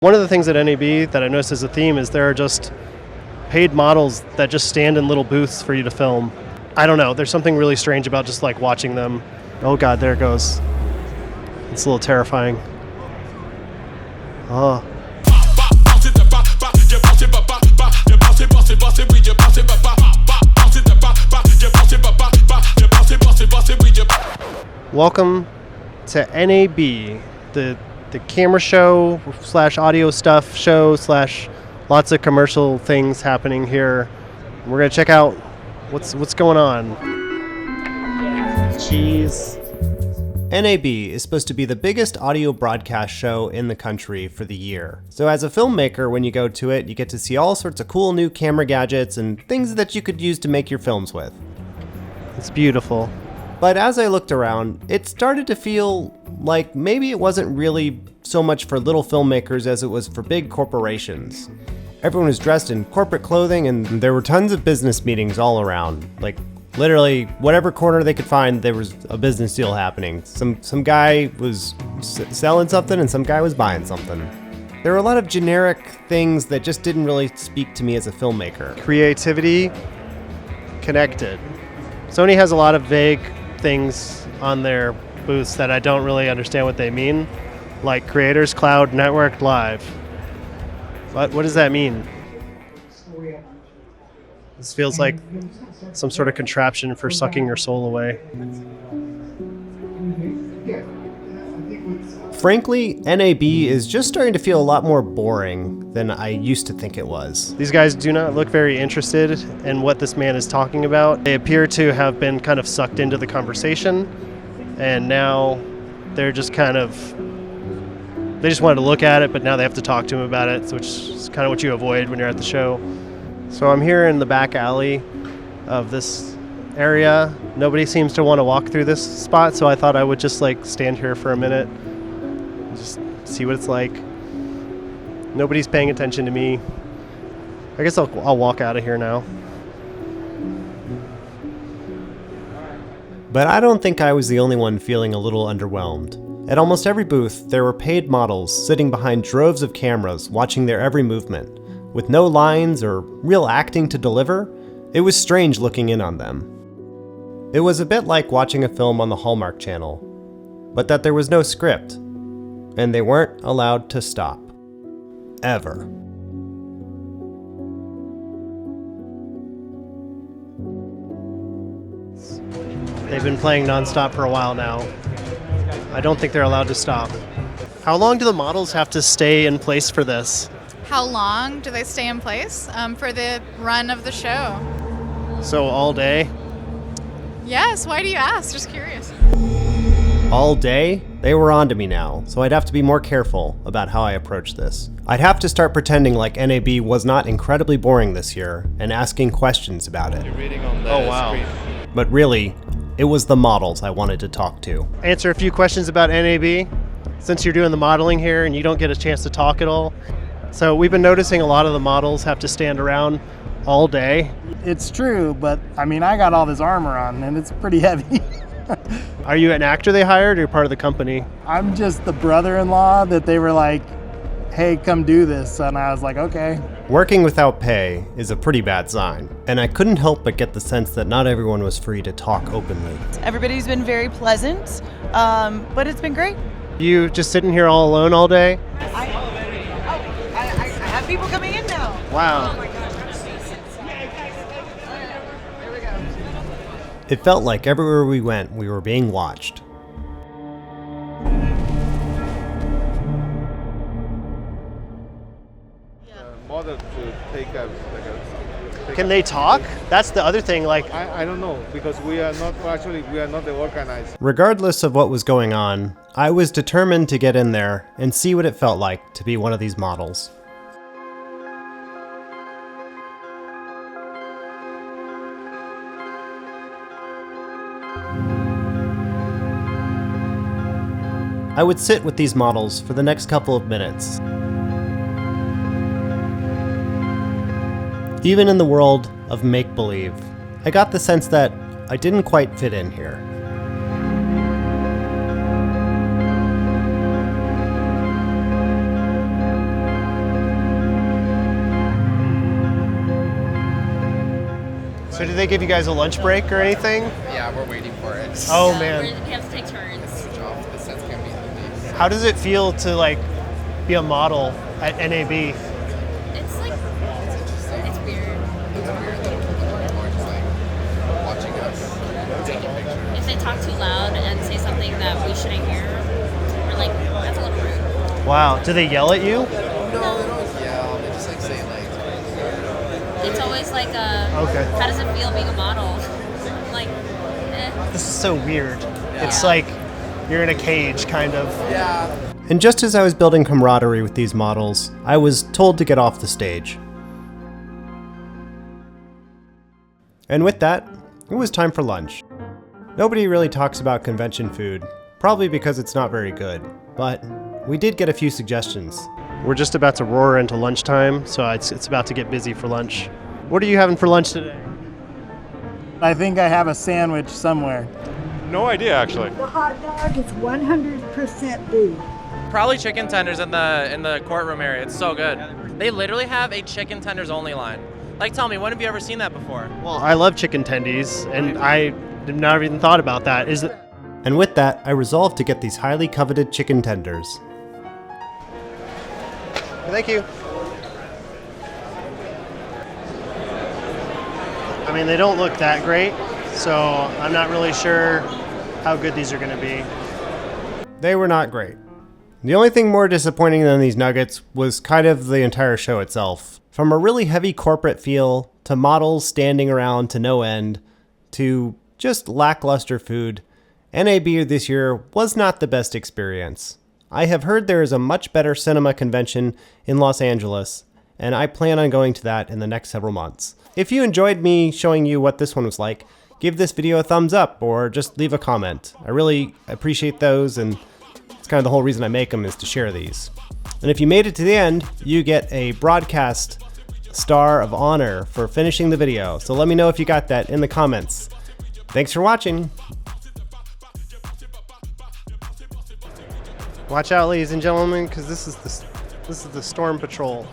One of the things at NAB that I noticed as a theme is there are just paid models that just stand in little booths for you to film. I don't know, there's something really strange about just like watching them. Oh God, there it goes. It's a little terrifying. Oh. Welcome to NAB, the camera show / audio stuff show / lots of commercial things happening here. We're gonna check out what's going on. Jeez. NAB is supposed to be the biggest audio broadcast show in the country for the year. So as a filmmaker, when you go to it, you get to see all sorts of cool new camera gadgets and things that you could use to make your films with. It's beautiful. But as I looked around, it started to feel like maybe it wasn't really so much for little filmmakers as it was for big corporations. Everyone was dressed in corporate clothing and there were tons of business meetings all around. Like literally whatever corner they could find, there was a business deal happening. Some guy was selling something and some guy was buying something. There were a lot of generic things that just didn't really speak to me as a filmmaker. Creativity, connected. Sony has a lot of vague things on their booths that I don't really understand what they mean, like Creators Cloud Networked Live. What does that mean? This feels like some sort of contraption for sucking your soul away. Frankly, NAB is just starting to feel a lot more boring than I used to think it was. These guys do not look very interested in what this man is talking about. They appear to have been kind of sucked into the conversation, and now they're just kind of, they just wanted to look at it, but now they have to talk to him about it, which is kind of what you avoid when you're at the show. So I'm here in the back alley of this area. Nobody seems to want to walk through this spot, so I thought I would just like stand here for a minute and just see what it's like. Nobody's paying attention to me. I guess I'll walk out of here now. But I don't think I was the only one feeling a little underwhelmed. At almost every booth, there were paid models sitting behind droves of cameras watching their every movement. With no lines or real acting to deliver, it was strange looking in on them. It was a bit like watching a film on the Hallmark Channel, but that there was no script, and they weren't allowed to stop. Ever. They've been playing nonstop for a while now. I don't think they're allowed to stop. How long do the models have to stay in place for this? How long do they stay in place for the run of the show? So all day? Yes, why do you ask? Just curious. All day? They were on to me now, so I'd have to be more careful about how I approach this. I'd have to start pretending like NAB was not incredibly boring this year and asking questions about it. You're reading on the Oh, wow. screen. But really, it was the models I wanted to talk to. Answer a few questions about NAB, since you're doing the modeling here and you don't get a chance to talk at all. So we've been noticing a lot of the models have to stand around all day. It's true, but I mean, I got all this armor on and it's pretty heavy. Are you an actor they hired or part of the company? I'm just the brother-in-law that they were like, hey, come do this. And I was like, okay. Working without pay is a pretty bad sign, and I couldn't help but get the sense that not everyone was free to talk openly. Everybody's been very pleasant, but it's been great. You just sitting here all alone all day? I have people coming in now. Wow. Oh my God. There we go. It felt like everywhere we went, we were being watched. Model to take a Can they talk? That's the other thing, like, I don't know, because we are not the organized. Regardless of what was going on, I was determined to get in there and see what it felt like to be one of these models. I would sit with these models for the next couple of minutes. Even in the world of make-believe, I got the sense that I didn't quite fit in here. So did they give you guys a lunch break or anything? Yeah, we're waiting for it. Oh Yeah, man. we have to take turns. The sets can be released. How does it feel to like be a model at NAB? It's like, it's weird. It's weird that people are just like watching us take a picture. If they talk too loud and say something that we shouldn't hear, we're like, that's a little rude. Wow. Do they yell at you? No, they don't yell. They just like say like. It's always like Okay. how does it feel being a model? I'm like, This is so weird. It's like you're in a cage, kind of. Yeah. And just as I was building camaraderie with these models, I was told to get off the stage. And with that, it was time for lunch. Nobody really talks about convention food, probably because it's not very good, but we did get a few suggestions. We're just about to roar into lunchtime, so it's about to get busy for lunch. What are you having for lunch today? I think I have a sandwich somewhere. No idea, actually. The hot dog is 100% beef. Probably chicken tenders in the courtroom area. It's so good. They literally have a chicken tenders only line. Like, tell me, when have you ever seen that before? Well, I love chicken tendies, and I have never even thought about that. Is it? And with that, I resolved to get these highly coveted chicken tenders. Thank you. I mean, they don't look that great, so I'm not really sure how good these are going to be. They were not great. The only thing more disappointing than these nuggets was kind of the entire show itself. From a really heavy corporate feel, to models standing around to no end, to just lackluster food, NAB this year was not the best experience. I have heard there is a much better cinema convention in Los Angeles, and I plan on going to that in the next several months. If you enjoyed me showing you what this one was like, give this video a thumbs up or just leave a comment. I really appreciate those, and it's kind of the whole reason I make them is to share these. And if you made it to the end, you get a broadcast star of honor for finishing the video. So let me know if you got that in the comments. Thanks for watching. Watch out, ladies and gentlemen, because this is the Storm Patrol.